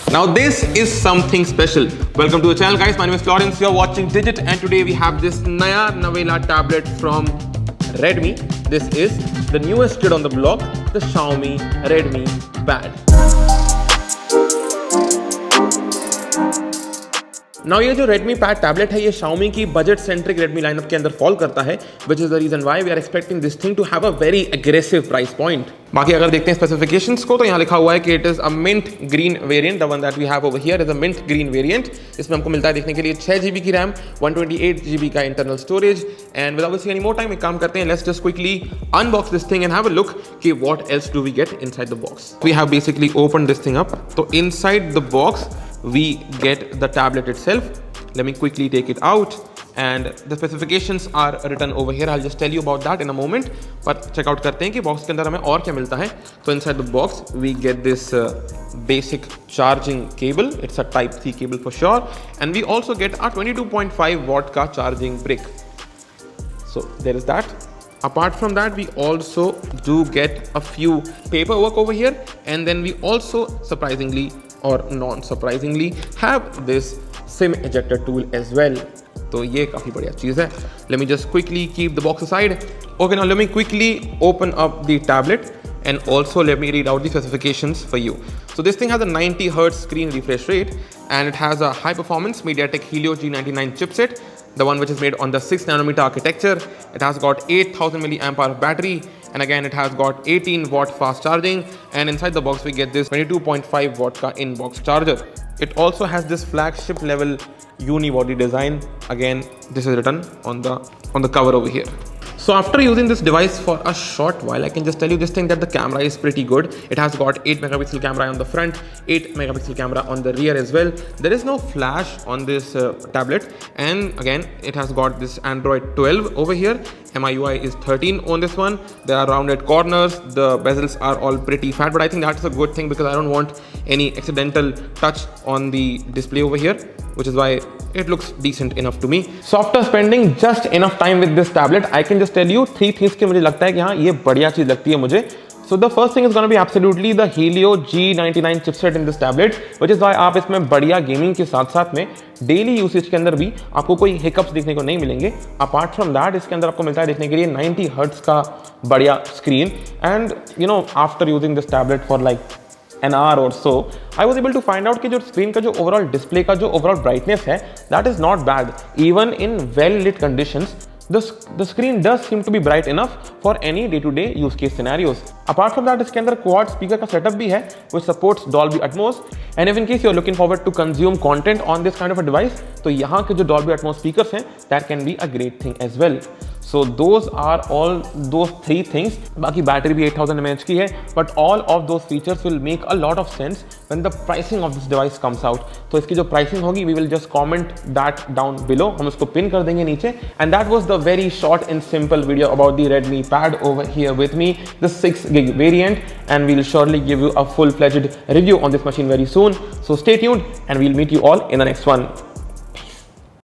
Now this is something special. Welcome to the channel, guys. My name is Florence. You're watching Digit, and today we have this Naya Navela tablet from Redmi. This is the newest kid on the block, the Xiaomi Redmi Pad. Now ये जो Redmi Pad tablet है ये Xiaomi की budget centric Redmi lineup के अंदर fall करता है, which is the reason why we are expecting this thing to have a very aggressive price point. बाकी अगर देखते हैं specifications को तो यहाँ लिखा हुआ है कि it is a mint green variant. The one that we have over here is a mint green variant. इसमें हमको मिलता है देखने के लिए 6GB की RAM, 128GB का internal storage, and without wasting any more time एक काम करते हैं, let's just quickly unbox this thing and have a look कि what else do we get inside the box. We have basically opened this thing up. So inside the box we get the tablet itself. Let me quickly take it out, and the specifications are written over here. I'll just tell you about that in a moment. But check out करते हैं कि box के अंदर हमें और क्या मिलता है. So inside the box we get this basic charging cable. It's a Type C cable for sure, and we also get a 22.5 watt का charging brick. So there is that. Apart from that, we also do get a few paperwork over here, and then we also surprisingly or non-surprisingly have this SIM ejector tool as well. तो ये काफ़ी बढ़िया चीज़ है. Let me just quickly keep the box aside. Okay, now let me quickly open up the tablet and also let me read out the specifications for you. So this thing has a 90 Hz screen refresh rate, and it has a high performance MediaTek Helio G99 chipset, the one which is made on the 6nm architecture. It has got 8000 mAh battery, and again it has got 18 watt fast charging, and inside the box we get this 22.5 watt ka in-box charger. It also has this flagship level unibody design. Again, this is written on the cover over here. So after using this device for a short while, I can just tell you this thing that the camera is pretty good. It has got 8 megapixel camera on the front, 8 megapixel camera on the rear as well. There is no flash on this tablet, and again it has got this Android 12 over here. MIUI is 13 on this one. There are rounded corners, the bezels are all pretty fat, but I think that's a good thing because I don't want any accidental touch on the display over here, which is why it looks decent enough to me. So after spending just enough time with this tablet, I can just tell you 3 things कि मुझे लगता है कि हाँ ये बढ़िया चीज़ लगती है मुझे. So the first thing is going to be absolutely the Helio G99 chipset in this tablet, which is why आप इसमें बढ़िया गेमिंग के साथ साथ में डेली यूसेज के अंदर भी आपको कोई हिकअप्स देखने को नहीं मिलेंगे. अपार्ट फ्रॉम दैट इसके अंदर आपको मिलता है देखने के लिए 90 हर्ट्ज का बढ़िया screen, and you know after using this tablet for like an hour or so, I was able to find out कि जो स्क्रीन का जो ओवरऑल डिस्प्ले का जो ओवरऑल ब्राइटनेस है, that is not bad. Even in well lit conditions, the screen does seem to be bright enough for any day-to-day use case scenarios. Apart from that, इसके अंदर quad speaker का setup भी है, which supports Dolby Atmos. And if in case you're looking forward to consume content on this kind of a device, तो यहाँ के जो Dolby Atmos speakers हैं, that can be a great thing as well. So those are all those 3 things. बाकी battery भी 8000 mAh की है, but all of those features will make a lot of sense when the pricing of this device comes out. तो इसकी जो pricing होगी, we will just comment that down below. हम उसको pin कर देंगे नीचे. And that was the very short and simple video about the Redmi Pad over here with me, the 6GB variant, and we'll surely give you a full-fledged review on this machine very soon. So stay tuned, and we'll meet you all in the next one.